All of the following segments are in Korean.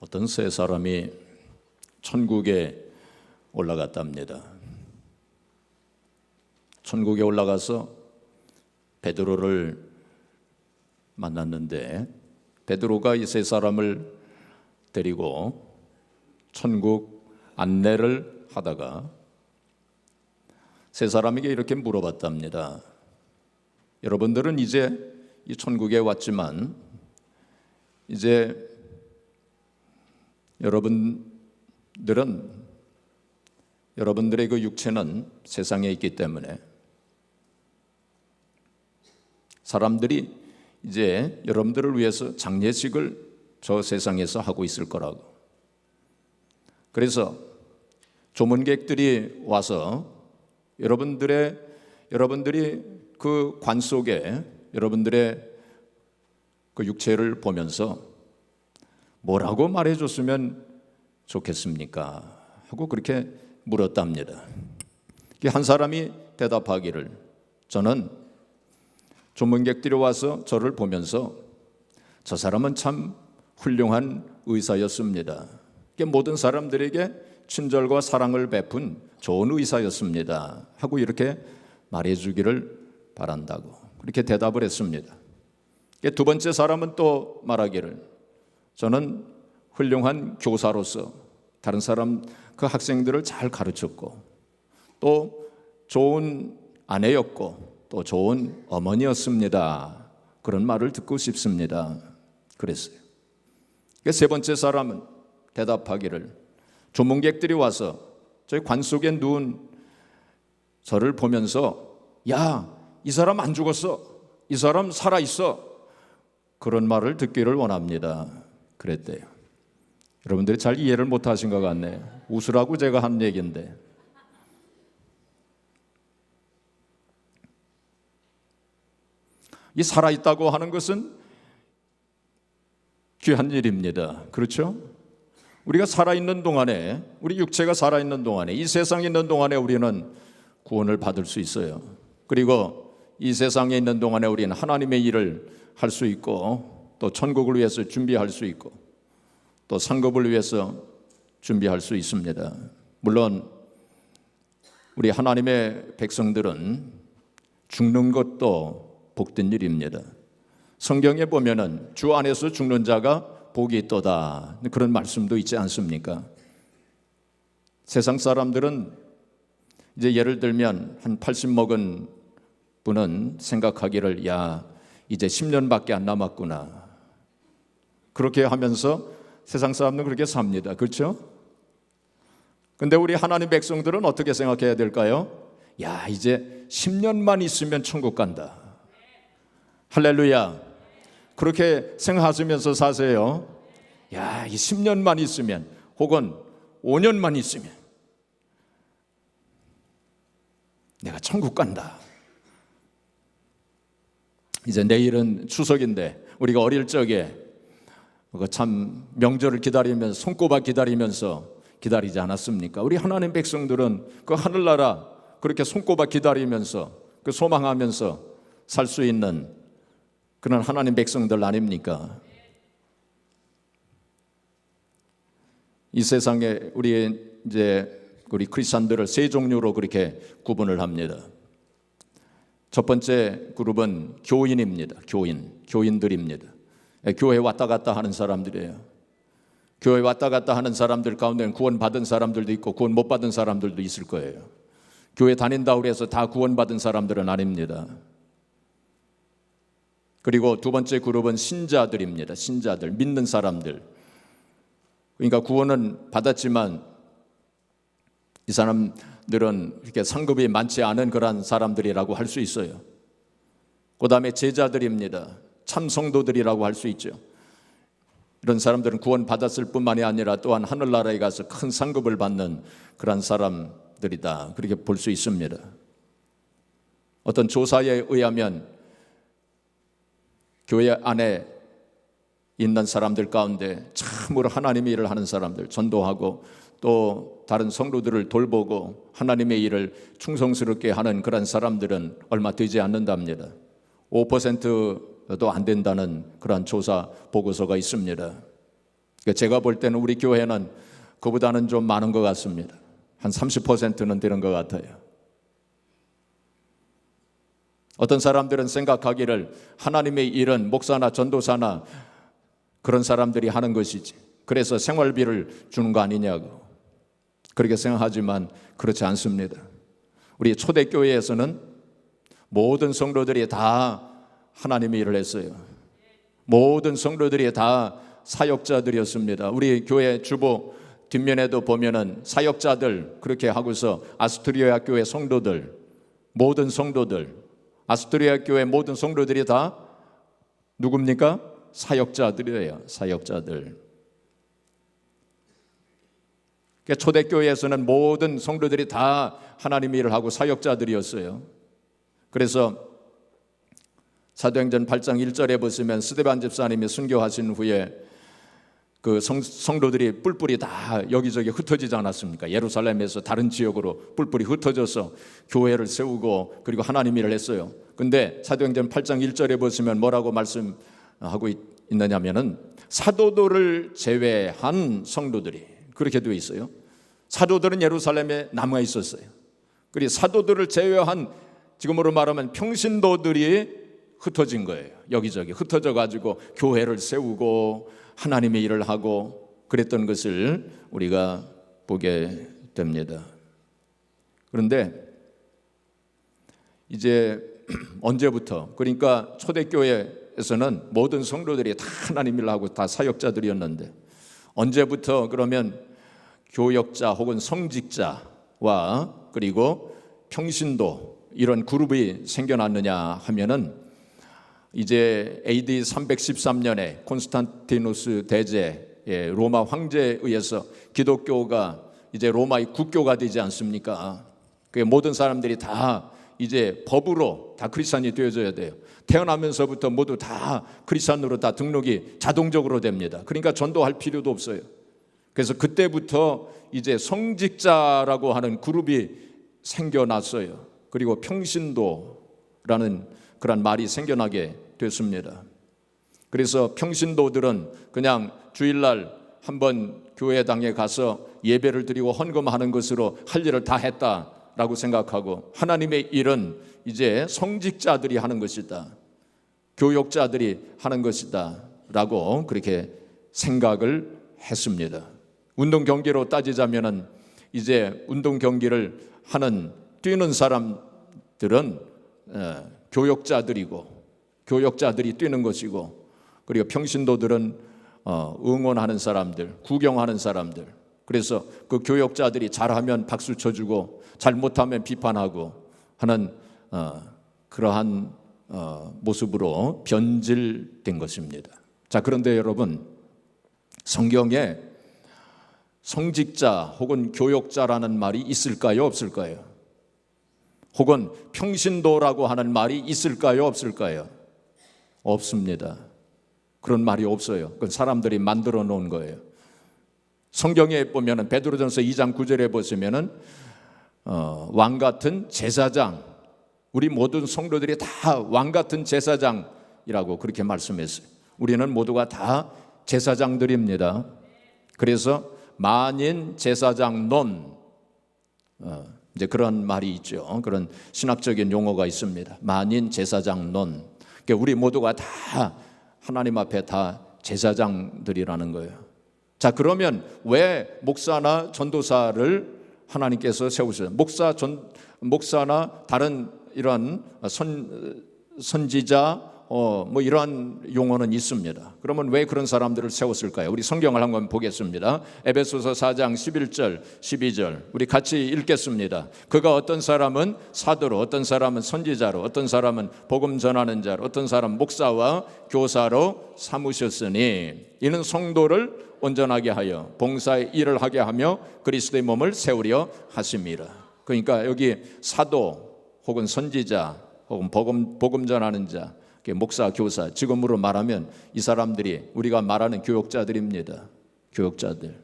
어떤 세 사람이 천국에 올라갔답니다. 천국에 올라가서 베드로를 만났는데 베드로가 이 세 사람을 데리고 천국 안내를 하다가 세 사람에게 이렇게 물어봤답니다. 여러분들은 이제 이 천국에 왔지만 이제 여러분들의 그 육체는 세상에 있기 때문에 사람들이 이제 여러분들을 위해서 장례식을 저 세상에서 하고 있을 거라고. 그래서 조문객들이 와서 여러분들이 그 관 속에 여러분들의 그 육체를 보면서 뭐라고 말해줬으면 좋겠습니까? 하고 그렇게 물었답니다. 한 사람이 대답하기를, 저는 조문객들이 와서 저를 보면서 저 사람은 참 훌륭한 의사였습니다. 모든 사람들에게 친절과 사랑을 베푼 좋은 의사였습니다. 하고 이렇게 말해주기를 바란다고 그렇게 대답을 했습니다. 두 번째 사람은 또 말하기를, 저는 훌륭한 교사로서 다른 사람 그 학생들을 잘 가르쳤고 또 좋은 아내였고 또 좋은 어머니였습니다. 그런 말을 듣고 싶습니다. 그랬어요. 세 번째 사람은 대답하기를, 조문객들이 와서 저희 관 속에 누운 저를 보면서 야, 이 사람 안 죽었어, 이 사람 살아있어, 그런 말을 듣기를 원합니다. 그랬대요. 여러분들이 잘 이해를 못하신 것 같네. 웃으라고 제가 한 얘기인데. 이 살아있다고 하는 것은 귀한 일입니다. 그렇죠? 우리가 살아있는 동안에, 우리 육체가 살아있는 동안에, 이 세상에 있는 동안에 우리는 구원을 받을 수 있어요. 그리고 이 세상에 있는 동안에 우리는 하나님의 일을 할 수 있고 또 천국을 위해서 준비할 수 있고 또 상급을 위해서 준비할 수 있습니다. 물론 우리 하나님의 백성들은 죽는 것도 복된 일입니다. 성경에 보면은 주 안에서 죽는 자가 복이 있도다, 그런 말씀도 있지 않습니까? 세상 사람들은 이제 예를 들면 한 80 먹은 분은 생각하기를, 야, 이제 10년밖에 안 남았구나. 그렇게 하면서 세상 사람들은 그렇게 삽니다. 그렇죠? 근데 우리 하나님 백성들은 어떻게 생각해야 될까요? 야, 이제 10년만 있으면 천국 간다. 할렐루야. 그렇게 생각하시면서 사세요. 야, 이 10년만 있으면 혹은 5년만 있으면 내가 천국 간다. 이제 내일은 추석인데 우리가 어릴 적에 참 명절을 기다리면서 손꼽아 기다리면서 기다리지 않았습니까? 우리 하나님 백성들은 그 하늘나라 그렇게 손꼽아 기다리면서 그 소망하면서 살 수 있는 그런 하나님 백성들 아닙니까? 이 세상에 우리 크리스찬들을 세 종류로 그렇게 구분을 합니다. 첫 번째 그룹은 교인입니다. 교인들입니다. 교회 왔다 갔다 하는 사람들이에요. 교회 왔다 갔다 하는 사람들 가운데는 구원받은 사람들도 있고 구원 못 받은 사람들도 있을 거예요. 교회 다닌다고 해서 다 구원받은 사람들은 아닙니다. 그리고 두 번째 그룹은 신자들입니다. 신자들, 믿는 사람들. 그러니까 구원은 받았지만 이 사람들은 이렇게 상급이 많지 않은 그런 사람들이라고 할 수 있어요. 그 다음에 제자들입니다. 참 성도들이라고 할 수 있죠. 이런 사람들은 구원 받았을 뿐만이 아니라 또한 하늘나라에 가서 큰 상급을 받는 그런 사람들이다, 그렇게 볼 수 있습니다. 어떤 조사에 의하면 교회 안에 있는 사람들 가운데 참으로 하나님의 일을 하는 사람들, 전도하고 또 다른 성도들을 돌보고 하나님의 일을 충성스럽게 하는 그런 사람들은 얼마 되지 않는답니다. 5%도 안 된다는 그런 조사 보고서가 있습니다. 제가 볼 때는 우리 교회는 그보다는 좀 많은 것 같습니다. 한 30%는 되는 것 같아요. 어떤 사람들은 생각하기를 하나님의 일은 목사나 전도사나 그런 사람들이 하는 것이지, 그래서 생활비를 주는 거 아니냐고 그렇게 생각하지만 그렇지 않습니다. 우리 초대교회에서는 모든 성도들이 다 하나님의 일을 했어요. 모든 성도들이 다 사역자들이었습니다. 우리 교회 주보 뒷면에도 보면은 사역자들 그렇게 하고서 아스트리아 교회 성도들, 모든 성도들, 아스트리아 교회 모든 성도들이 다 누굽니까? 사역자들이에요. 사역자들. 초대교회에서는 모든 성도들이 다 하나님의 일을 하고 사역자들이었어요. 그래서 사도행전 8장 1절에 보시면 스데반 집사님이 순교하신 후에 그 성도들이 뿔뿔이 다 여기저기 흩어지지 않았습니까? 예루살렘에서 다른 지역으로 뿔뿔이 흩어져서 교회를 세우고 그리고 하나님 일을 했어요. 근데 사도행전 8장 1절에 보시면 뭐라고 말씀하고 있느냐면은 사도들을 제외한 성도들이 그렇게 되어 있어요. 사도들은 예루살렘에 남아 있었어요. 그리고 사도들을 제외한 지금으로 말하면 평신도들이 흩어진 거예요. 여기저기 흩어져 가지고 교회를 세우고 하나님의 일을 하고 그랬던 것을 우리가 보게 됩니다. 그런데 이제 언제부터, 그러니까 초대교회에서는 모든 성도들이 다 하나님 일을 하고 다 사역자들이었는데 언제부터 그러면 교역자 혹은 성직자와 그리고 평신도 이런 그룹이 생겨났느냐 하면은 이제 AD 313년에 콘스탄티누스 대제 로마 황제에 의해서 기독교가 이제 로마의 국교가 되지 않습니까? 그 모든 사람들이 다 이제 법으로 다 크리스찬이 되어져야 돼요. 태어나면서부터 모두 다 크리스찬으로 다 등록이 자동적으로 됩니다. 그러니까 전도할 필요도 없어요. 그래서 그때부터 이제 성직자라고 하는 그룹이 생겨났어요. 그리고 평신도라는 그런 말이 생겨나게 됐습니다. 그래서 평신도들은 그냥 주일날 한번 교회당에 가서 예배를 드리고 헌금하는 것으로 할 일을 다 했다라고 생각하고 하나님의 일은 이제 성직자들이 하는 것이다, 교역자들이 하는 것이다 라고 그렇게 생각을 했습니다. 운동 경기로 따지자면은 이제 운동 경기를 하는 뛰는 사람들은 교역자들이 뛰는 것이고, 그리고 평신도들은 응원하는 사람들, 구경하는 사람들. 그래서 그 교역자들이 잘하면 박수 쳐주고 잘못하면 비판하고 하는 그러한 모습으로 변질된 것입니다. 자, 그런데 여러분, 성경에 성직자 혹은 교역자라는 말이 있을까요, 없을까요? 혹은 평신도라고 하는 말이 있을까요, 없을까요? 없습니다. 그런 말이 없어요. 그건 사람들이 만들어 놓은 거예요. 성경에 보면은 베드로전서 2장 9절에 보시면은 왕 같은 제사장, 우리 모든 성도들이 다 왕 같은 제사장이라고 그렇게 말씀했어요. 우리는 모두가 다 제사장들입니다. 그래서 만인 제사장론, 이제 그런 말이 있죠. 그런 신학적인 용어가 있습니다. 만인 제사장론. 그러니까 우리 모두가 다 하나님 앞에 다 제사장들이라는 거예요. 자, 그러면 왜 목사나 전도사를 하나님께서 세우셨어요? 목사나 다른 이런 선지자 뭐 이러한 용어는 있습니다. 그러면 왜 그런 사람들을 세웠을까요? 우리 성경을 한번 보겠습니다. 에베소서 4장 11절 12절 우리 같이 읽겠습니다. 그가 어떤 사람은 사도로, 어떤 사람은 선지자로, 어떤 사람은 복음 전하는 자로, 어떤 사람은 목사와 교사로 삼으셨으니 이는 성도를 온전하게 하여 봉사의 일을 하게 하며 그리스도의 몸을 세우려 하심이라. 그러니까 여기 사도 혹은 선지자 혹은 복음 전하는 자, 목사, 교사, 지금으로 말하면 이 사람들이 우리가 말하는 교역자들입니다. 교역자들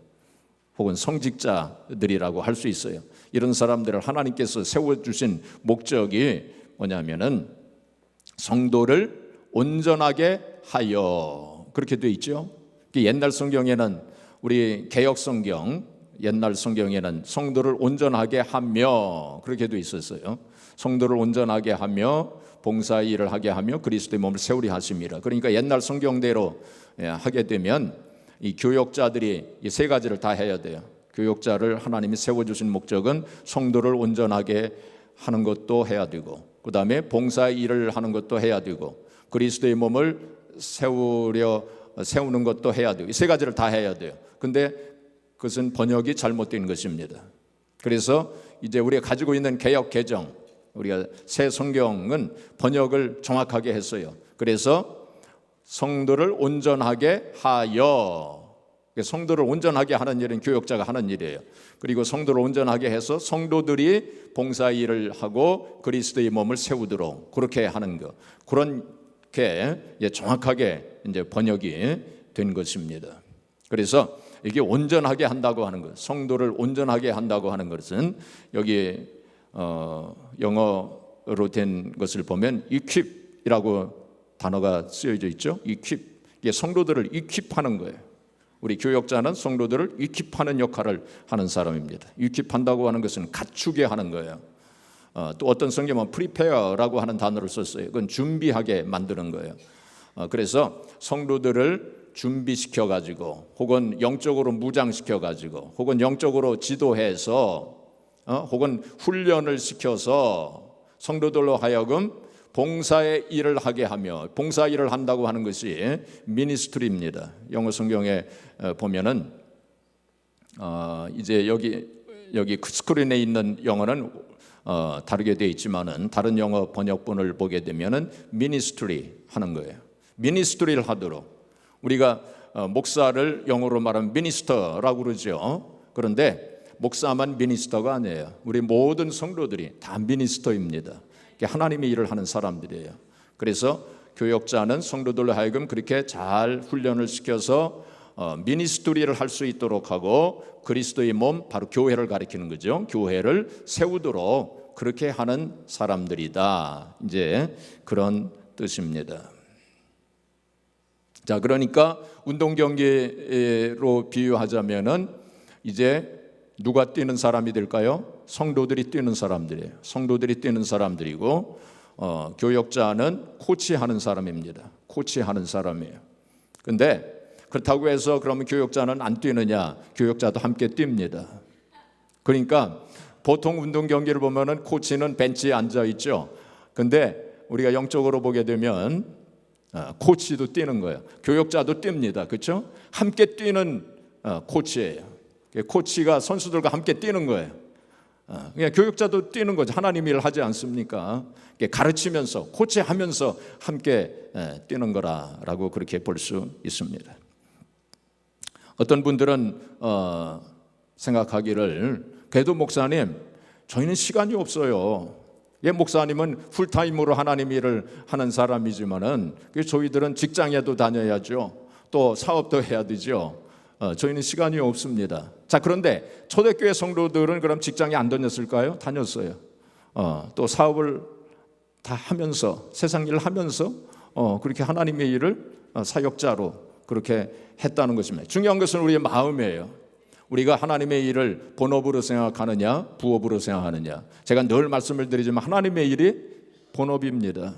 혹은 성직자들이라고 할 수 있어요. 이런 사람들을 하나님께서 세워주신 목적이 뭐냐면은 성도를 온전하게 하여, 그렇게 되어 있죠. 옛날 성경에는 우리 개역 성경 옛날 성경에는 성도를 온전하게 하며 그렇게 돼 있었어요. 성도를 온전하게 하며 봉사 일을 하게 하며 그리스도의 몸을 세우리 하심이라. 그러니까 옛날 성경대로 하게 되면 이 교역자들이 이 세 가지를 다 해야 돼요. 교역자를 하나님이 세워주신 목적은 성도를 온전하게 하는 것도 해야 되고, 그 다음에 봉사 일을 하는 것도 해야 되고, 그리스도의 몸을 세우는 것도 해야 되고, 이 세 가지를 다 해야 돼요. 근데 그것은 번역이 잘못된 것입니다. 그래서 이제 우리가 가지고 있는 개역 개정, 우리가 새 성경은 번역을 정확하게 했어요. 그래서 성도를 온전하게 하여, 성도를 온전하게 하는 일은 교역자가 하는 일이에요. 그리고 성도를 온전하게 해서 성도들이 봉사 일을 하고 그리스도의 몸을 세우도록 그렇게 하는 것, 그렇게 정확하게 이제 번역이 된 것입니다. 그래서 이게 온전하게 한다고 하는 것, 성도를 온전하게 한다고 하는 것은 여기 영어로 된 것을 보면 equip이라고 단어가 쓰여져 있죠. equip, 이게 성도들을 equip하는 거예요. 우리 교역자는 성도들을 equip하는 역할을 하는 사람입니다. equip한다고 하는 것은 갖추게 하는 거예요. 또 어떤 성경은 prepare라고 하는 단어를 썼어요. 그건 준비하게 만드는 거예요. 그래서 성도들을 준비시켜 가지고, 혹은 영적으로 무장시켜 가지고, 혹은 영적으로 지도해서, 혹은 훈련을 시켜서 성도들로 하여금 봉사의 일을 하게 하며, 봉사 일을 한다고 하는 것이 미니스트리입니다. 영어 성경에 보면은 이제 여기 스크린에 있는 영어는 다르게 되어 있지만은 다른 영어 번역본을 보게 되면은 미니스트리 하는 거예요. 미니스트리를 하도록. 우리가 목사를 영어로 말하면 미니스터라고 그러죠. 그런데 목사만 미니스터가 아니에요. 우리 모든 성도들이 다 미니스터입니다. 하나님의 일을 하는 사람들이에요. 그래서 교역자는 성도들로 하여금 그렇게 잘 훈련을 시켜서 미니스트리를 할 수 있도록 하고, 그리스도의 몸, 바로 교회를 가리키는 거죠. 교회를 세우도록 그렇게 하는 사람들이다. 이제 그런 뜻입니다. 자, 그러니까 운동 경기로 비유하자면은 이제 누가 뛰는 사람이 될까요? 성도들이 뛰는 사람들이에요. 성도들이 뛰는 사람들이고, 교역자는 코치하는 사람입니다. 코치하는 사람이에요. 근데 그렇다고 해서 그러면 교역자는 안 뛰느냐? 교역자도 함께 뜁니다. 그러니까 보통 운동 경기를 보면은 코치는 벤치에 앉아 있죠. 근데 우리가 영적으로 보게 되면 코치도 뛰는 거예요. 교역자도 뜁니다. 그렇죠? 함께 뛰는 코치예요. 코치가 선수들과 함께 뛰는 거예요. 그냥 교육자도 뛰는 거죠. 하나님 일을 하지 않습니까? 가르치면서 코치하면서 함께 뛰는 거라고 그렇게 볼 수 있습니다. 어떤 분들은 생각하기를, 그래도 목사님, 저희는 시간이 없어요. 목사님은 풀타임으로 하나님 일을 하는 사람이지만은 저희들은 직장에도 다녀야죠. 또 사업도 해야 되죠. 저희는 시간이 없습니다. 자, 그런데 초대교회 성도들은 그럼 직장에 안 다녔을까요? 다녔어요. 또 사업을 다 하면서, 세상 일을 하면서 그렇게 하나님의 일을 사역자로 그렇게 했다는 것입니다. 중요한 것은 우리의 마음이에요. 우리가 하나님의 일을 본업으로 생각하느냐, 부업으로 생각하느냐. 제가 늘 말씀을 드리지만 하나님의 일이 본업입니다.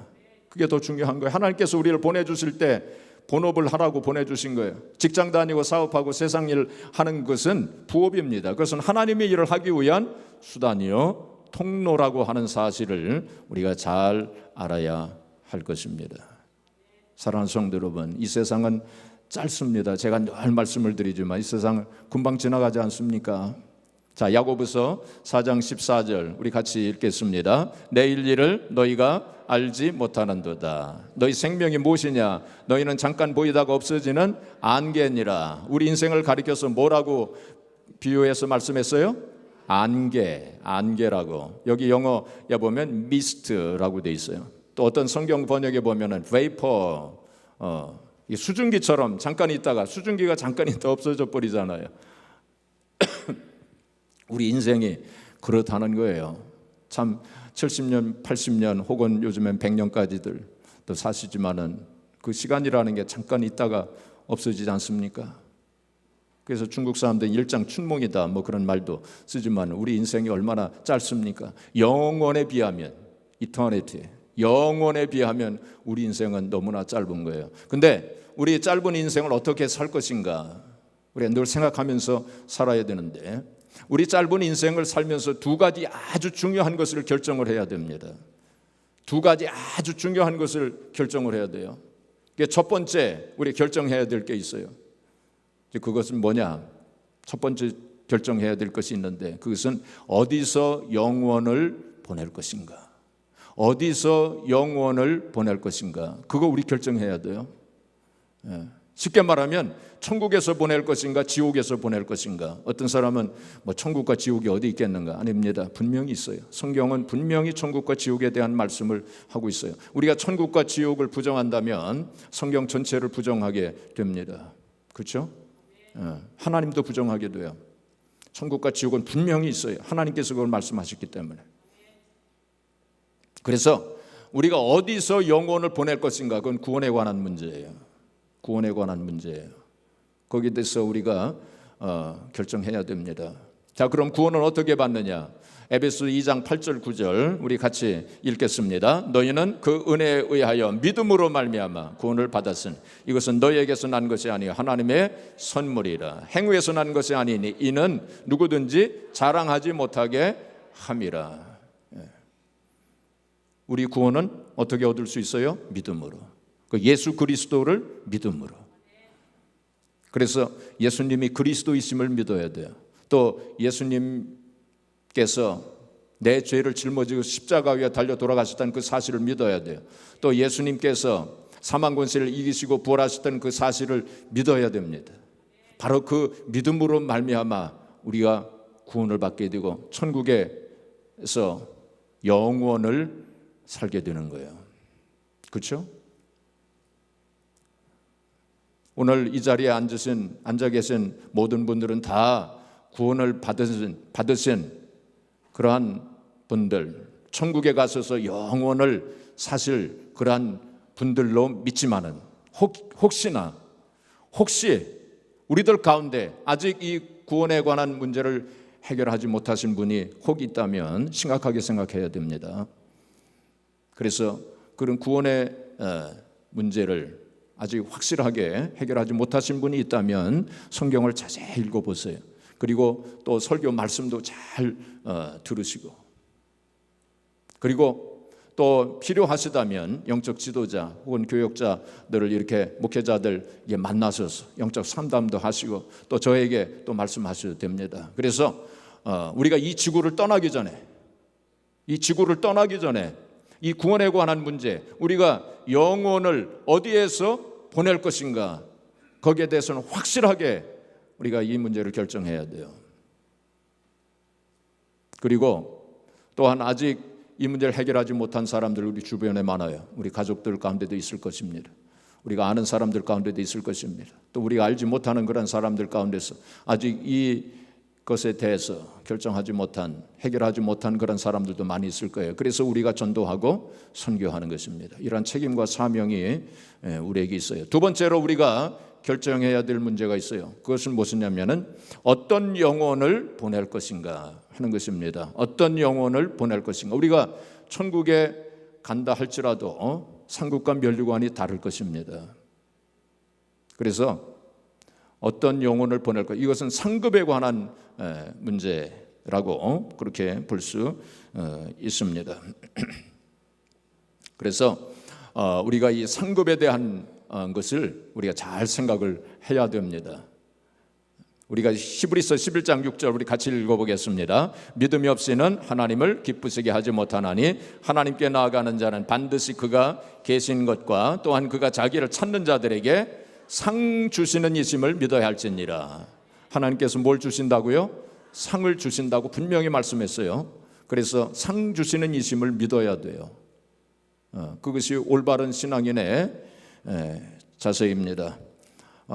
그게 더 중요한 거예요. 하나님께서 우리를 보내주실 때 본업을 하라고 보내주신 거예요. 직장 다니고 사업하고 세상 일 하는 것은 부업입니다. 그것은 하나님의 일을 하기 위한 수단이요, 통로라고 하는 사실을 우리가 잘 알아야 할 것입니다. 사랑하는 성도 여러분, 이 세상은 짧습니다. 제가 늘 말씀을 드리지만 이 세상 금방 지나가지 않습니까? 자, 야고보서 4장 14절 우리 같이 읽겠습니다. 내일 일을 너희가 알지 못하는도다. 너희 생명이 무엇이냐? 너희는 잠깐 보이다가 없어지는 안개니라. 우리 인생을 가리켜서 뭐라고 비유해서 말씀했어요? 안개라고. 여기 영어에 보면 미스트라고 돼 있어요. 또 어떤 성경 번역에 보면은 vapor, 수증기처럼 잠깐 있다가, 수증기가 잠깐 있다 없어져 버리잖아요. 우리 인생이 그렇다는 거예요. 참 70년, 80년 혹은 요즘엔 100년까지들 또 사시지만은 그 시간이라는 게 잠깐 있다가 없어지지 않습니까? 그래서 중국 사람들은 일장춘몽이다 뭐 그런 말도 쓰지만 우리 인생이 얼마나 짧습니까? 영원에 비하면, 이터니티, 영원에 비하면 우리 인생은 너무나 짧은 거예요. 근데 우리 짧은 인생을 어떻게 살 것인가 우리가 늘 생각하면서 살아야 되는데, 우리 짧은 인생을 살면서 두 가지 아주 중요한 것을 결정을 해야 됩니다. 두 가지 아주 중요한 것을 결정을 해야 돼요. 첫 번째 우리 결정해야 될 게 있어요. 그것은 뭐냐? 첫 번째 결정해야 될 것이 있는데, 그것은 어디서 영원을 보낼 것인가? 어디서 영원을 보낼 것인가? 그거 우리 결정해야 돼요. 쉽게 말하면 천국에서 보낼 것인가 지옥에서 보낼 것인가. 어떤 사람은 뭐 천국과 지옥이 어디 있겠는가? 아닙니다. 분명히 있어요. 성경은 분명히 천국과 지옥에 대한 말씀을 하고 있어요. 우리가 천국과 지옥을 부정한다면 성경 전체를 부정하게 됩니다. 그렇죠? 하나님도 부정하게 돼요. 천국과 지옥은 분명히 있어요. 하나님께서 그걸 말씀하셨기 때문에. 그래서 우리가 어디서 영혼을 보낼 것인가, 그건 구원에 관한 문제예요. 구원에 관한 문제예요. 거기에 대해서 우리가 결정해야 됩니다. 자, 그럼 구원은 어떻게 받느냐? 에베소 2장 8절 9절 우리 같이 읽겠습니다. 너희는 그 은혜에 의하여 믿음으로 말미암아 구원을 받았으니 이것은 너희에게서 난 것이 아니요 하나님의 선물이라. 행위에서 난 것이 아니니 이는 누구든지 자랑하지 못하게 함이라. 우리 구원은 어떻게 얻을 수 있어요? 믿음으로. 그 예수 그리스도를 믿음으로. 그래서 예수님이 그리스도이심을 믿어야 돼요. 또 예수님께서 내 죄를 짊어지고 십자가 위에 달려 돌아가셨다는 그 사실을 믿어야 돼요. 또 예수님께서 사망 권세를 이기시고 부활하셨다는 그 사실을 믿어야 됩니다. 바로 그 믿음으로 말미암아 우리가 구원을 받게 되고 천국에서 영원을 살게 되는 거예요. 그렇죠? 오늘 이 자리에 앉아 계신 모든 분들은 다 구원을 받으신 그러한 분들, 천국에 가셔서 영원을 사실 그러한 분들로 믿지만은 혹시 우리들 가운데 아직 이 구원에 관한 문제를 해결하지 못하신 분이 혹 있다면 심각하게 생각해야 됩니다. 그래서 그런 구원의 문제를 아직 확실하게 해결하지 못하신 분이 있다면 성경을 자세히 읽어보세요. 그리고 또 설교 말씀도 잘 들으시고, 그리고 또 필요하시다면 영적 지도자 혹은 교역자들을 이렇게 목회자들 만나셔서 영적 상담도 하시고 또 저에게 또 말씀하셔도 됩니다. 그래서 우리가 이 지구를 떠나기 전에 이 구원에 관한 문제, 우리가 영혼을 어디에서 보낼 것인가, 거기에 대해서는 확실하게 우리가 이 문제를 결정해야 돼요. 그리고 또한 아직 이 문제를 해결하지 못한 사람들 우리 주변에 많아요. 우리 가족들 가운데도 있을 것입니다. 우리가 아는 사람들 가운데도 있을 것입니다. 또 우리가 알지 못하는 그런 사람들 가운데서 아직 이 것에 대해서 결정하지 못한, 해결하지 못한 그런 사람들도 많이 있을 거예요. 그래서 우리가 전도하고 선교하는 것입니다. 이러한 책임과 사명이 우리에게 있어요. 두 번째로 우리가 결정해야 될 문제가 있어요. 그것은 무엇이냐면은 어떤 영혼을 보낼 것인가 하는 것입니다. 어떤 영혼을 보낼 것인가. 우리가 천국에 간다 할지라도 상급과 면류관이 다를 것입니다. 그래서 어떤 영혼을 보낼 것, 이것은 상급에 관한 문제라고 그렇게 볼 수 있습니다. 그래서 우리가 이 상급에 대한 것을 우리가 잘 생각을 해야 됩니다. 우리가 히브리서 11장 6절 우리 같이 읽어보겠습니다. 믿음이 없이는 하나님을 기쁘시게 하지 못하나니 하나님께 나아가는 자는 반드시 그가 계신 것과 또한 그가 자기를 찾는 자들에게 상 주시는 이심을 믿어야 할지니라. 하나님께서 뭘 주신다고요? 상을 주신다고 분명히 말씀했어요. 그래서 상 주시는 이심을 믿어야 돼요. 그것이 올바른 신앙인의 자세입니다.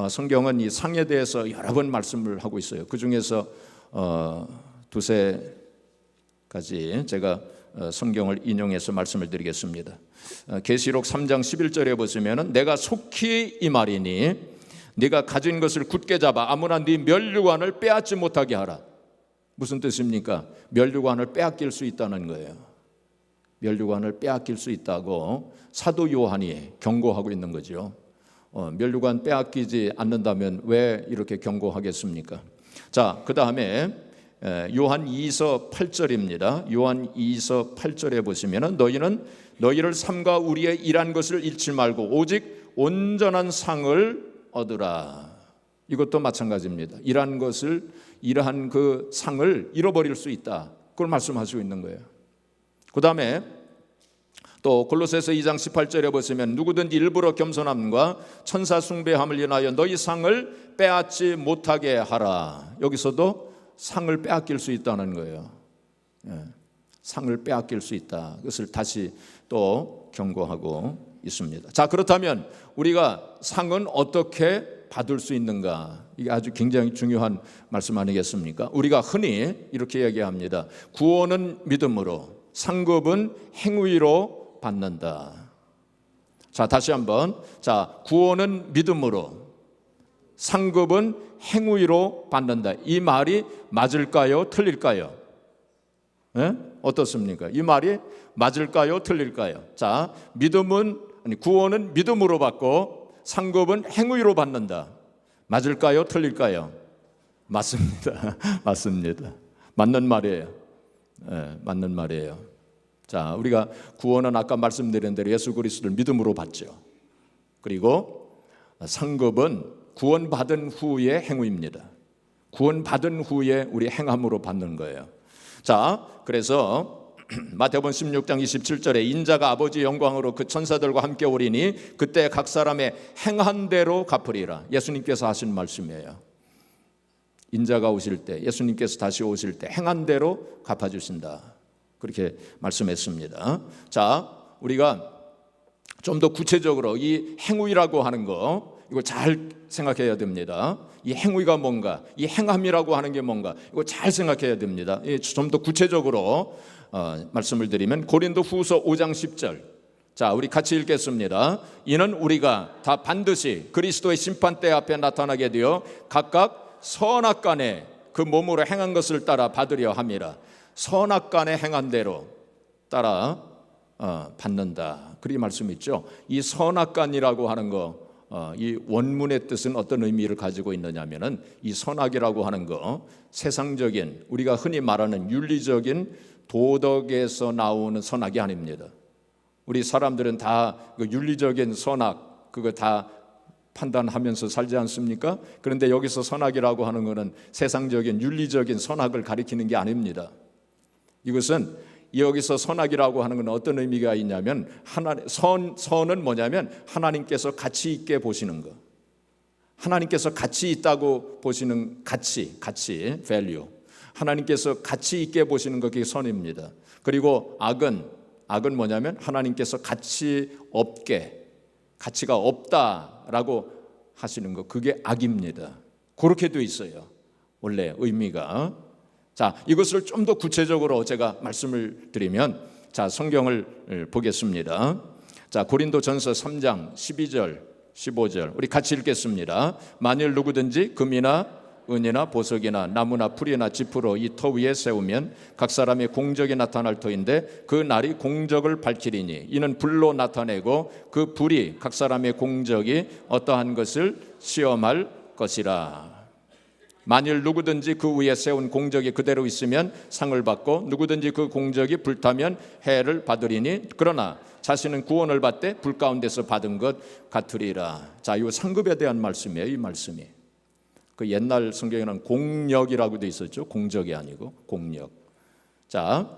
성경은 이 상에 대해서 여러 번 말씀을 하고 있어요. 그 중에서 두세 가지 제가 성경을 인용해서 말씀을 드리겠습니다. 계시록 3장 11절에 보시면은 내가 속히 이 말이니 네가 가진 것을 굳게 잡아 아무나 네 면류관을 빼앗지 못하게 하라. 무슨 뜻입니까? 면류관을 빼앗길 수 있다는 거예요. 면류관을 빼앗길 수 있다고 사도 요한이 경고하고 있는 거죠. 면류관 빼앗기지 않는다면 왜 이렇게 경고하겠습니까? 자, 그 다음에 요한 2서 8절입니다. 요한 2서 8절에 보시면 너희는 너희를 삶과 우리의 일한 것을 잃지 말고 오직 온전한 상을 얻으라. 이것도 마찬가지입니다. 일한 것을 이러한 그 상을 잃어버릴 수 있다. 그걸 말씀하시고 있는 거예요. 그 다음에 또 골로새서 2장 18절에 보시면 누구든지 일부러 겸손함과 천사 숭배함을 인하여 너희 상을 빼앗지 못하게 하라. 여기서도 상을 빼앗길 수 있다는 거예요. 상을 빼앗길 수 있다. 그것을 다시 또 경고하고 있습니다. 자, 그렇다면 우리가 상은 어떻게 받을 수 있는가? 이게 아주 굉장히 중요한 말씀 아니겠습니까? 우리가 흔히 이렇게 얘기합니다. 구원은 믿음으로, 상급은 행위로 받는다. 자, 다시 한번. 자, 구원은 믿음으로, 상급은 행위로 받는다. 이 말이 맞을까요? 틀릴까요? 네? 어떻습니까? 이 말이 맞을까요? 틀릴까요? 자, 구원은 믿음으로 받고 상급은 행위로 받는다. 맞을까요? 틀릴까요? 맞습니다. 맞습니다. 맞는 말이에요. 네, 맞는 말이에요. 자, 우리가 구원은 아까 말씀드린 대로 예수 그리스도를 믿음으로 받죠. 그리고 상급은 구원받은 후의 행위입니다. 구원받은 후에 우리 행함으로 받는 거예요. 자, 그래서 마태복음 16장 27절에 인자가 아버지 영광으로 그 천사들과 함께 오리니 그때 각 사람의 행한 대로 갚으리라. 예수님께서 하신 말씀이에요. 인자가 오실 때, 예수님께서 다시 오실 때 행한 대로 갚아주신다. 그렇게 말씀했습니다. 자, 우리가 좀 더 구체적으로 이 행위라고 하는 거 이거 잘 생각해야 됩니다. 이 행위가 뭔가, 이 행함이라고 하는 게 뭔가 이거 잘 생각해야 됩니다. 좀 더 구체적으로 말씀을 드리면 고린도 후서 5장 10절. 자, 우리 같이 읽겠습니다. 이는 우리가 다 반드시 그리스도의 심판대 앞에 나타나게 되어 각각 선악간에 그 몸으로 행한 것을 따라 받으려 함이라. 선악간에 행한 대로 따라 받는다. 그리 말씀 있죠. 이 선악간이라고 하는 거, 이 원문의 뜻은 어떤 의미를 가지고 있느냐면은 이 선악이라고 하는 거 세상적인 우리가 흔히 말하는 윤리적인 도덕에서 나오는 선악이 아닙니다. 우리 사람들은 다 그 윤리적인 선악 그거 다 판단하면서 살지 않습니까? 그런데 여기서 선악이라고 하는 것은 세상적인 윤리적인 선악을 가리키는 게 아닙니다. 이것은 여기서 선악이라고 하는 건 어떤 의미가 있냐면 선은 뭐냐면 하나님께서 가치 있게 보시는 것. 하나님께서 가치 있다고 보시는 가치, value. 하나님께서 가치 있게 보시는 것, 그게 선입니다. 그리고 악은 뭐냐면 하나님께서 가치 없게, 가치가 없다라고 하시는 것, 그게 악입니다. 그렇게 돼 있어요. 원래 의미가. 자, 이것을 좀 더 구체적으로 제가 말씀을 드리면, 자, 성경을 보겠습니다. 자, 고린도전서 3장 12절, 15절 우리 같이 읽겠습니다. 만일 누구든지 금이나 은이나 보석이나 나무나 풀이나 지푸로 이 터 위에 세우면 각 사람의 공적이 나타날 터인데 그 날이 공적을 밝히리니 이는 불로 나타내고 그 불이 각 사람의 공적이 어떠한 것을 시험할 것이라. 만일 누구든지 그 위에 세운 공적이 그대로 있으면 상을 받고 누구든지 그 공적이 불타면 해를 받으리니 그러나 자신은 구원을 받되 불 가운데서 받은 것 같으리라. 자, 이 상급에 대한 말씀이에요. 이 말씀이 그 옛날 성경에는 공력이라고 돼 있었죠. 공적이 아니고 공력. 자,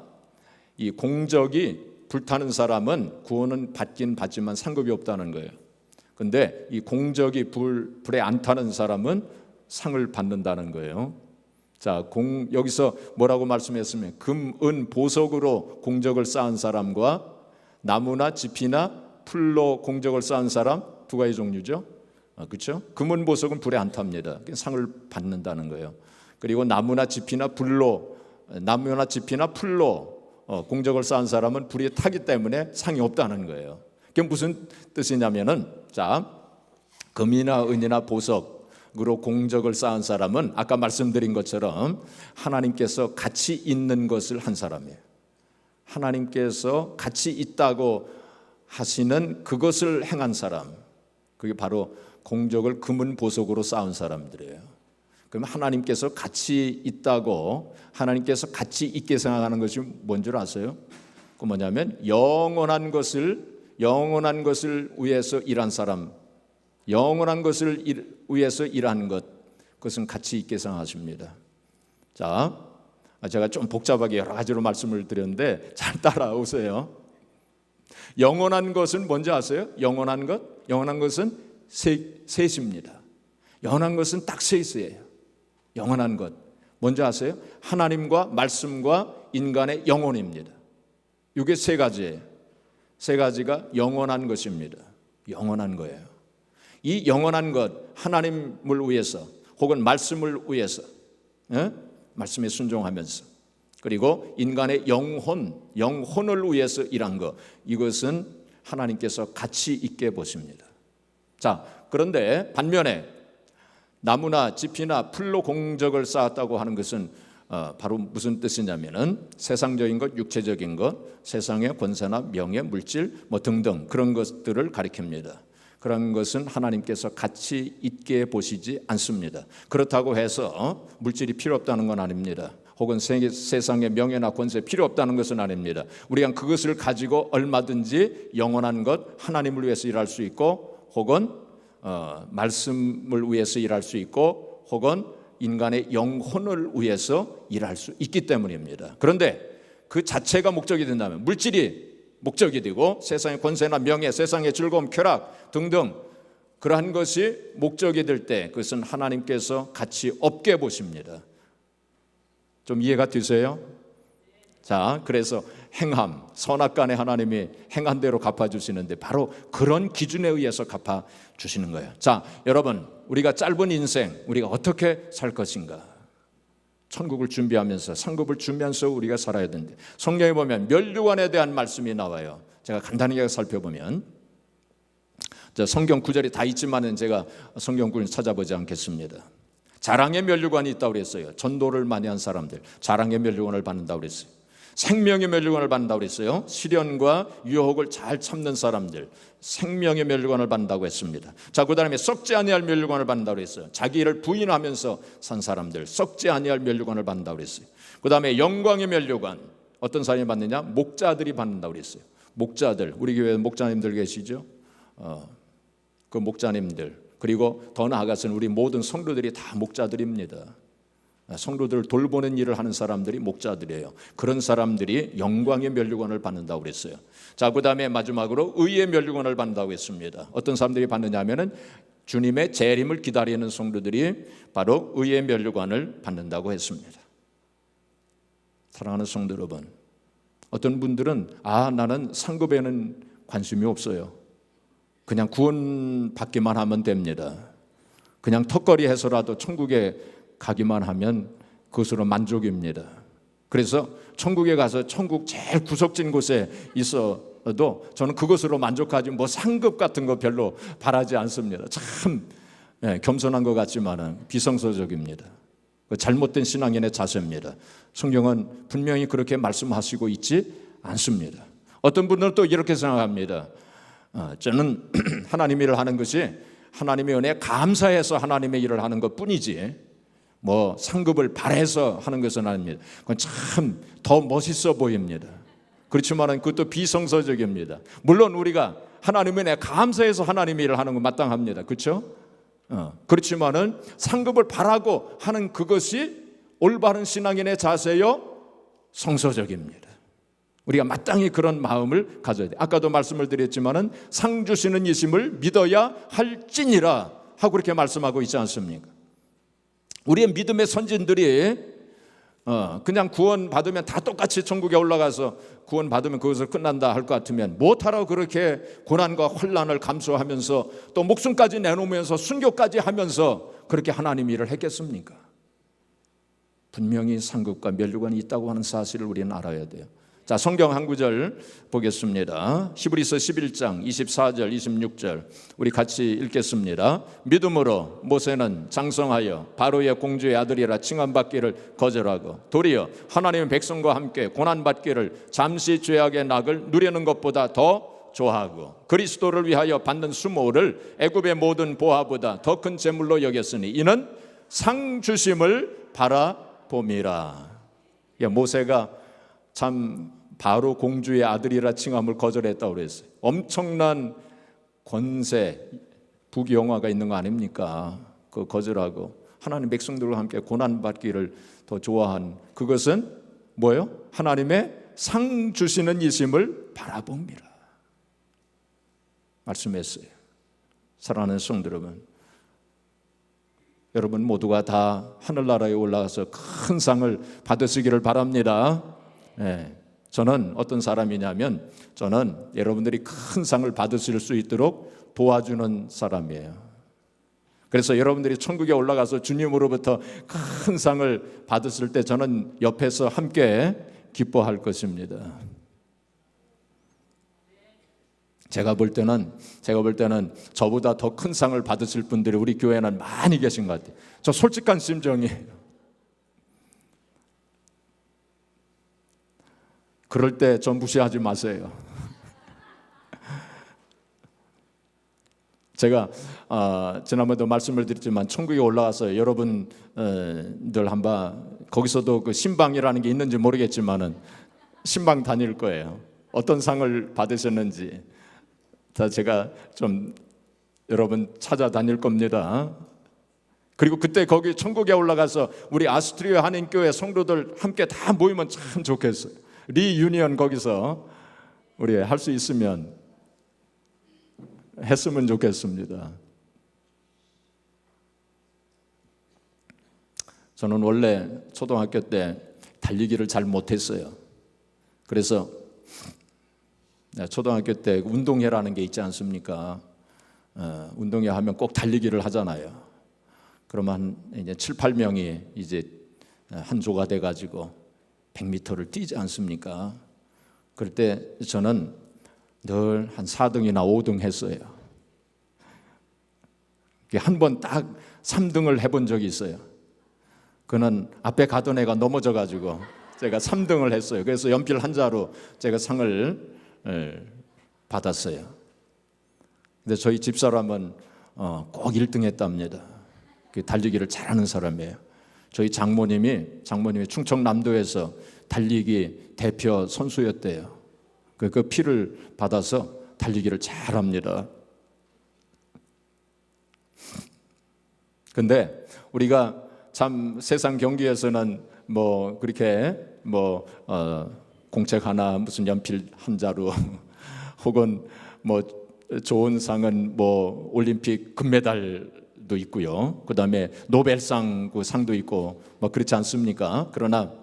이 공적이 불타는 사람은 구원은 받긴 받지만 상급이 없다는 거예요. 근데 이 공적이 불에 안 타는 사람은 상을 받는다는 거예요. 자, 여기서 뭐라고 말씀했으면 금, 은, 보석으로 공적을 쌓은 사람과 나무나 지피나 풀로 공적을 쌓은 사람 두 가지 종류죠. 그렇죠? 금은 보석은 불에 안 탑니다. 상을 받는다는 거예요. 그리고 나무나 지피나 풀로 공적을 쌓은 사람은 불이 타기 때문에 상이 없다는 거예요. 그게 무슨 뜻이냐면은 자, 금이나 은이나 보석으로 공적을 쌓은 사람은 아까 말씀드린 것처럼 하나님께서 가치 있는 것을 한 사람이에요. 하나님께서 가치 있다고 하시는 그것을 행한 사람, 그게 바로 공적을 금은 보석으로 쌓은 사람들이에요. 그럼 하나님께서 가치 있다고, 하나님께서 가치 있게 생각하는 것이 뭔 줄 아세요? 그 뭐냐면 영원한 것을 위해서 일한 사람, 영원한 것을 위해서 일하는 것, 그것은 가치 있게 생각하십니다. 자, 제가 좀 복잡하게 여러 가지로 말씀을 드렸는데 잘 따라오세요. 영원한 것은 뭔지 아세요? 영원한 것은 셋입니다. 영원한 것은 딱 셋이에요. 영원한 것 뭔지 아세요? 하나님과 말씀과 인간의 영혼입니다. 이게 세 가지예요. 세 가지가 영원한 것입니다. 영원한 거예요. 이 영원한 것, 하나님을 위해서 혹은 말씀을 위해서, 말씀에 순종하면서, 그리고 인간의 영혼을 위해서 일한 것, 이것은 하나님께서 가치 있게 보십니다. 자, 그런데 반면에 나무나 집이나 풀로 공적을 쌓았다고 하는 것은 바로 무슨 뜻이냐면은 세상적인 것, 육체적인 것, 세상의 권세나 명예, 물질 뭐 등등 그런 것들을 가리킵니다. 그런 것은 하나님께서 가치 있게 보시지 않습니다. 그렇다고 해서 물질이 필요 없다는 건 아닙니다. 혹은 세상의 명예나 권세 필요 없다는 것은 아닙니다. 우리가 그것을 가지고 얼마든지 영원한 것, 하나님을 위해서 일할 수 있고, 혹은 말씀을 위해서 일할 수 있고, 혹은 인간의 영혼을 위해서 일할 수 있기 때문입니다. 그런데 그 자체가 목적이 된다면, 물질이 목적이 되고 세상의 권세나 명예, 세상의 즐거움, 쾌락 등등 그러한 것이 목적이 될 때 그것은 하나님께서 가치 없게 보십니다. 좀 이해가 되세요? 자, 그래서 행함, 선악간에 하나님이 행한 대로 갚아주시는데 바로 그런 기준에 의해서 갚아주시는 거예요. 자, 여러분, 우리가 짧은 인생 우리가 어떻게 살 것인가? 천국을 준비하면서, 상급을 주면서 우리가 살아야 되는데, 성경에 보면 멸류관에 대한 말씀이 나와요. 제가 간단하게 살펴보면, 성경 구절이 다 있지만은 제가 성경 구절 찾아보지 않겠습니다. 자랑의 멸류관이 있다고 그랬어요. 전도를 많이 한 사람들 자랑의 멸류관을 받는다고 그랬어요. 생명의 멸류관을 받는다고 그랬어요. 시련과 유혹을 잘 참는 사람들 생명의 멸류관을 받는다고 했습니다. 자, 그 다음에 썩지 아니할 멸류관을 받는다고 그랬어요. 자기를 부인하면서 산 사람들 썩지 아니할 멸류관을 받는다고 그랬어요. 그 다음에 영광의 멸류관, 어떤 사람이 받느냐? 목자들이 받는다고 그랬어요. 목자들, 우리 교회 목자님들 계시죠? 그 목자님들, 그리고 더 나아가서는 우리 모든 성도들이 다 목자들입니다. 성도들을 돌보는 일을 하는 사람들이 목자들이에요. 그런 사람들이 영광의 멸류관을 받는다고 그랬어요. 자, 그 다음에 마지막으로 의의 멸류관을 받는다고 했습니다. 어떤 사람들이 받느냐 하면은 주님의 재림을 기다리는 성도들이 바로 의의 멸류관을 받는다고 했습니다. 사랑하는 성도 여러분, 어떤 분들은 나는 상급에는 관심이 없어요. 그냥 구원 받기만 하면 됩니다. 그냥 턱걸이 해서라도 천국에 가기만 하면 그것으로 만족입니다. 그래서 천국에 가서 천국 제일 구석진 곳에 있어도 저는 그것으로 만족하지 뭐 상급 같은 거 별로 바라지 않습니다. 참 겸손한 것 같지만은 비성서적입니다. 잘못된 신앙인의 자세입니다. 성경은 분명히 그렇게 말씀하시고 있지 않습니다. 어떤 분들은 또 이렇게 생각합니다. 저는 하나님의 일을 하는 것이 하나님의 은혜에 감사해서 하나님의 일을 하는 것 뿐이지 뭐 상급을 바라서 하는 것은 아닙니다. 그건 참 더 멋있어 보입니다. 그렇지만 그것도 비성서적입니다. 물론 우리가 하나님의 은혜에 감사해서 하나님의 일을 하는 건 마땅합니다. 그렇죠? 그렇지만은 상급을 바라고 하는 그것이 올바른 신앙인의 자세요? 성서적입니다. 우리가 마땅히 그런 마음을 가져야 돼요. 아까도 말씀을 드렸지만은 상 주시는 이심을 믿어야 할지니라 하고 그렇게 말씀하고 있지 않습니까? 우리의 믿음의 선진들이 그냥 구원 받으면 다 똑같이 천국에 올라가서 구원 받으면 그것을 끝난다 할 것 같으면 못하러 그렇게 고난과 환난을 감수하면서 또 목숨까지 내놓으면서 순교까지 하면서 그렇게 하나님 일을 했겠습니까? 분명히 상급과 멸류관이 있다고 하는 사실을 우리는 알아야 돼요. 자, 성경 한 구절 보겠습니다. 히브리서 11장 24절 26절 우리 같이 읽겠습니다. 믿음으로 모세는 장성하여 바로의 공주의 아들이라 칭함받기를 거절하고 도리어 하나님의 백성과 함께 고난받기를 잠시 죄악의 낙을 누리는 것보다 더 좋아하고 그리스도를 위하여 받는 수모를 애굽의 모든 보화보다 더 큰 재물로 여겼으니 이는 상 주심을 바라봄이라. 모세가 참 바로 공주의 아들이라 칭함을 거절했다고 그랬어요. 엄청난 권세, 부귀영화가 있는 거 아닙니까? 그 거절하고 하나님 백성들과 함께 고난받기를 더 좋아한 그것은 뭐예요? 하나님의 상 주시는 이심을 바라봅니다. 말씀했어요. 사랑하는 성도 여러분 모두가 다 하늘나라에 올라가서 큰 상을 받으시기를 바랍니다. 네. 저는 어떤 사람이냐면 저는 여러분들이 큰 상을 받으실 수 있도록 도와주는 사람이에요. 그래서 여러분들이 천국에 올라가서 주님으로부터 큰 상을 받으실 때 저는 옆에서 함께 기뻐할 것입니다. 제가 볼 때는 저보다 더 큰 상을 받으실 분들이 우리 교회는 많이 계신 것 같아요. 저 솔직한 심정이에요. 그럴 때 좀 무시하지 마세요. 제가 지난번에도 말씀을 드렸지만 천국에 올라가서 여러분들 한번 거기서도 그 신방이라는 게 있는지 모르겠지만은 신방 다닐 거예요. 어떤 상을 받으셨는지 다 제가 좀 여러분 찾아다닐 겁니다. 그리고 그때 거기 천국에 올라가서 우리 아스트리아 한인교회 성도들 함께 다 모이면 참 좋겠어요. 리유니언 거기서 우리 할 수 있으면 했으면 좋겠습니다. 저는 원래 초등학교 때 달리기를 잘 못했어요. 그래서 초등학교 때 운동회라는 게 있지 않습니까? 운동회 하면 꼭 달리기를 하잖아요. 그러면 이제 7, 8명이 이제 한 조가 돼가지고 100m를 뛰지 않습니까? 그럴 때 저는 늘 한 4등이나 5등 했어요. 한 번 딱 3등을 해본 적이 있어요. 그는 앞에 가던 애가 넘어져가지고 제가 3등을 했어요. 그래서 연필 한 자로 제가 상을 받았어요. 근데 저희 집사람은 꼭 1등 했답니다. 달리기를 잘하는 사람이에요. 저희 장모님이 충청남도에서 달리기 대표 선수였대요. 그 피를 받아서 달리기를 잘합니다. 근데 우리가 참 세상 경기에서는 뭐 그렇게 공책 하나 무슨 연필 한 자루 혹은 뭐 좋은 상은 뭐 올림픽 금메달도 있고요. 그다음에 노벨상 그 상도 있고 뭐 그렇지 않습니까? 그러나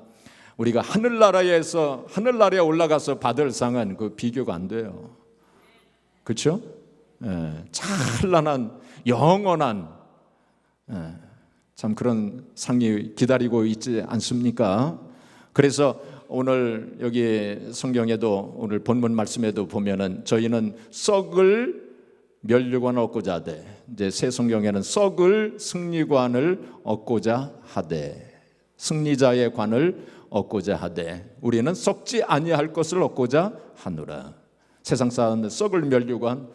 우리가 하늘나라에 올라가서 받을 상은 그 비교가 안 돼요. 그렇죠? 찬란한 영원한 참 그런 상이 기다리고 있지 않습니까? 그래서 오늘 여기 성경에도 오늘 본문 말씀에도 보면은 저희는 썩을 면류관을 얻고자 하되, 이제 새 성경에는 썩을 승리관을 얻고자 하되, 승리자의 관을 얻고자 하되 우리는 썩지 아니할 것을 얻고자 하노라. 세상 사람은 썩을 면류관,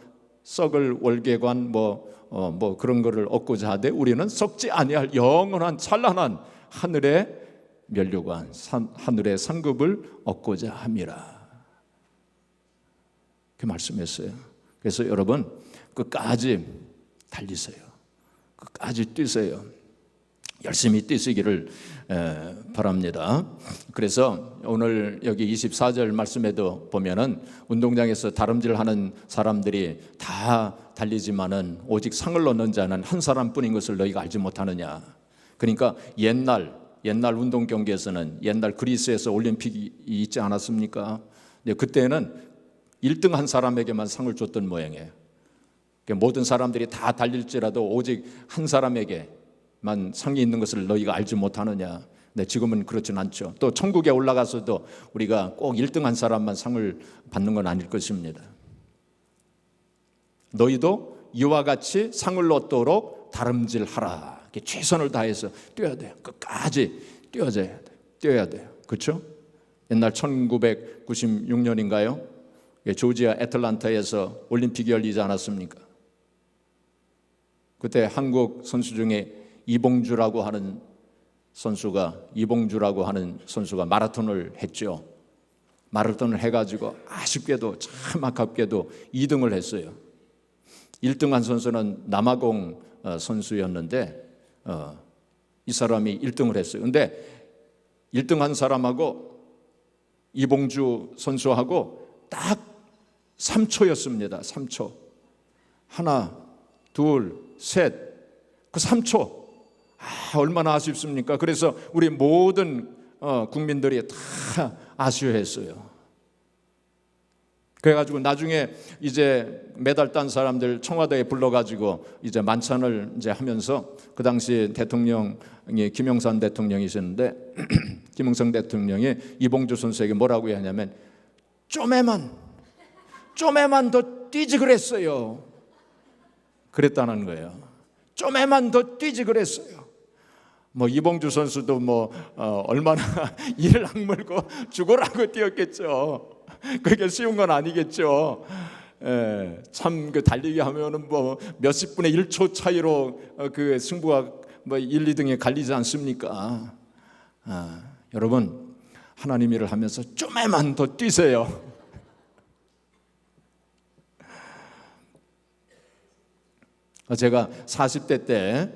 썩을 월계관 뭐 그런 거를 얻고자 하되 우리는 썩지 아니할 영원한 찬란한 하늘의 면류관, 하늘의 상급을 얻고자 함이라. 그 말씀했어요. 그래서 여러분 끝까지 달리세요. 끝까지 뛰세요. 열심히 뛰시기를 바랍니다. 그래서 오늘 여기 24절 말씀에도 보면은 운동장에서 다름질하는 사람들이 다 달리지만은 오직 상을 얻는 자는 한 사람뿐인 것을 너희가 알지 못하느냐. 그러니까 옛날 운동 경기에서는 옛날 그리스에서 올림픽이 있지 않았습니까? 그때는 1등 한 사람에게만 상을 줬던 모양이에요. 모든 사람들이 다 달릴지라도 오직 한 사람에게만 상이 있는 것을 너희가 알지 못하느냐. 네, 지금은 그렇진 않죠. 또 천국에 올라가서도 우리가 꼭 1등한 사람만 상을 받는 건 아닐 것입니다. 너희도 이와 같이 상을 얻도록 다름질하라. 이렇게 최선을 다해서 뛰어야 돼요. 끝까지 뛰어야 돼요. 그렇죠? 옛날 1996년인가요? 조지아 애틀란타에서 올림픽이 열리지 않았습니까? 그때 한국 선수 중에 이봉주라고 하는 선수가 마라톤을 했죠. 마라톤을 해가지고 참 아깝게도 2등을 했어요. 1등한 선수는 남아공 선수였는데 이 사람이 1등을 했어요. 근데 1등한 사람하고 이봉주 선수하고 딱 3초였습니다. 3초. 하나, 둘, 셋. 그 3초. 얼마나 아쉽습니까? 그래서 우리 모든 국민들이 다 아쉬워했어요. 그래가지고 나중에 이제 메달 딴 사람들 청와대에 불러가지고 이제 만찬을 이제 하면서 그 당시 대통령이 김영삼 대통령이셨는데 김영삼 대통령이 이봉주 선수에게 뭐라고 하냐면 좀에만 더 뛰지 그랬어요. 그랬다는 거예요. 좀에만 더 뛰지 그랬어요. 뭐 이봉주 선수도 얼마나 이를 악물고 죽으라고 뛰었겠죠. 그게 쉬운 건 아니겠죠. 참 그 달리기 하면은 몇십 분의 1초 차이로 그 승부가 1, 2등에 갈리지 않습니까? 여러분, 하나님 일을 하면서 좀에만 더 뛰세요. 제가 40대 때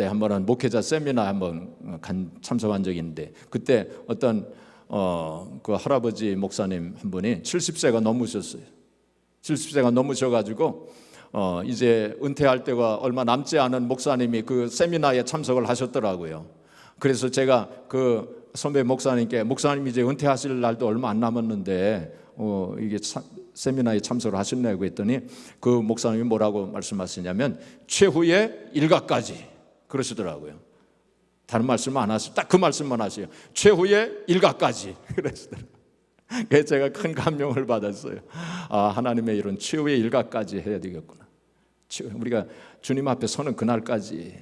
한번 목회자 세미나 한번 참석한 적이 있는데 그때 어떤 그 할아버지 목사님 한 분이 70세가 넘으셨어요. 70세가 넘으셔가지고 이제 은퇴할 때가 얼마 남지 않은 목사님이 그 세미나에 참석을 하셨더라고요. 그래서 제가 그 선배 목사님께 목사님 이제 은퇴하실 날도 얼마 안 남았는데 이게 세미나에 참석을 하셨냐고 했더니 그 목사님이 뭐라고 말씀하시냐면 최후의 일각까지 그러시더라고요. 다른 말씀 안 하시고 딱 그 말씀만 하세요. 최후의 일각까지 그러시더라고요. 그래서 제가 큰 감명을 받았어요. 하나님의 일은 최후의 일각까지 해야 되겠구나. 우리가 주님 앞에 서는 그날까지,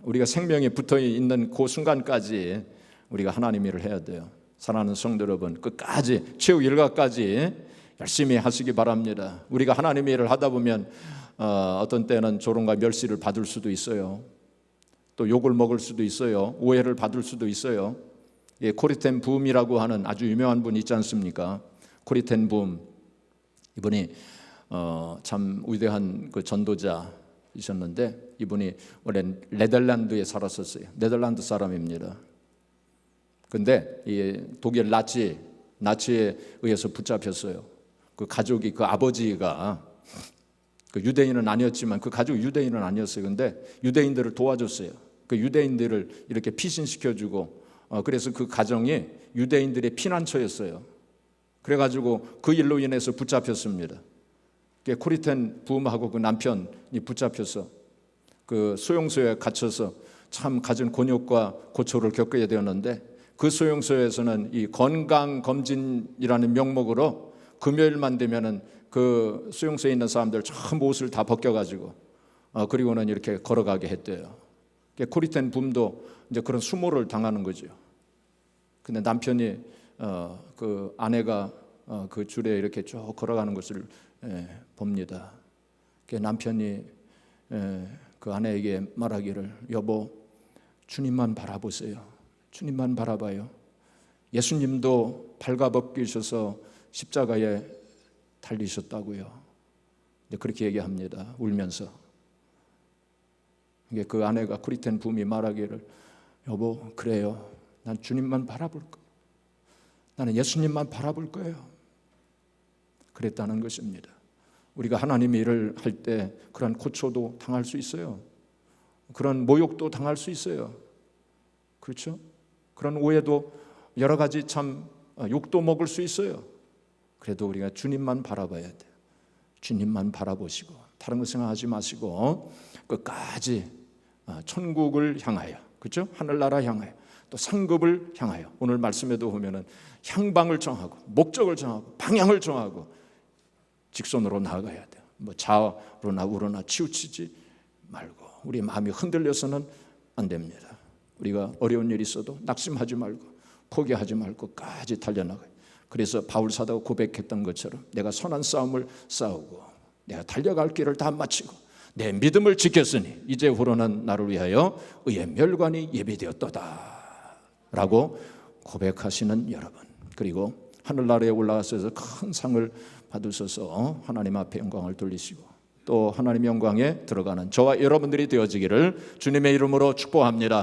우리가 생명이 붙어있는 그 순간까지 우리가 하나님 일을 해야 돼요. 사랑하는 성도 여러분, 끝까지 최후 일각까지 열심히 하시기 바랍니다. 우리가 하나님의 일을 하다 보면 어떤 때는 조롱과 멸시를 받을 수도 있어요. 또 욕을 먹을 수도 있어요. 오해를 받을 수도 있어요. 코리텐 붐이라고 하는 아주 유명한 분 있지 않습니까? 코리텐 붐, 이분이 참 위대한 그 전도자이셨는데 이분이 원래 네덜란드에 살았었어요. 네덜란드 사람입니다. 근데 이 독일 나치에 의해서 붙잡혔어요. 그 가족이, 그 아버지가 그 유대인은 아니었지만 그 가족이 유대인은 아니었어요. 근데 유대인들을 도와줬어요. 그 유대인들을 이렇게 피신시켜주고 그래서 그 가정이 유대인들의 피난처였어요. 그래가지고 그 일로 인해서 붙잡혔습니다. 코리텐 붐하고 그 남편이 붙잡혀서 그 소용소에 갇혀서 참 갖은 곤욕과 고초를 겪어야 되었는데 그 소용소에서는 이 건강검진이라는 명목으로 금요일만 되면은 그 수용소에 있는 사람들 전부 옷을 다 벗겨가지고 그리고는 이렇게 걸어가게 했대요. 코리텐 붐도 이제 그런 수모를 당하는 거죠. 근데 남편이 그 아내가 그 줄에 이렇게 쭉 걸어가는 것을 봅니다. 남편이 그 아내에게 말하기를 여보 주님만 바라보세요. 주님만 바라봐요. 예수님도 발가벗기셔서 십자가에 달리셨다고요. 그렇게 얘기합니다. 울면서. 그 아내가 코리텐 붐이 말하기를 여보 그래요. 난 주님만 바라볼 거예요. 나는 예수님만 바라볼 거예요. 그랬다는 것입니다. 우리가 하나님의 일을 할 때 그런 고초도 당할 수 있어요. 그런 모욕도 당할 수 있어요. 그렇죠? 그런 오해도 여러 가지 참 욕도 먹을 수 있어요. 그래도 우리가 주님만 바라봐야 돼요. 주님만 바라보시고 다른 거 생각하지 마시고 끝까지 천국을 향하여 그렇죠? 하늘나라 향하여 또 상급을 향하여 오늘 말씀에도 보면은 향방을 정하고 목적을 정하고 방향을 정하고 직선으로 나아가야 돼요. 뭐 좌로나 우로나 치우치지 말고 우리 마음이 흔들려서는 안 됩니다. 우리가 어려운 일이 있어도 낙심하지 말고 포기하지 말고 끝까지 달려나가요. 그래서 바울 사도가 고백했던 것처럼 내가 선한 싸움을 싸우고 내가 달려갈 길을 다 마치고 내 믿음을 지켰으니 이제후로는 나를 위하여 의의 멸관이 예비되었도다 라고 고백하시는 여러분, 그리고 하늘나라에 올라가셔서 큰 상을 받으셔서 하나님 앞에 영광을 돌리시고 또 하나님의 영광에 들어가는 저와 여러분들이 되어지기를 주님의 이름으로 축복합니다.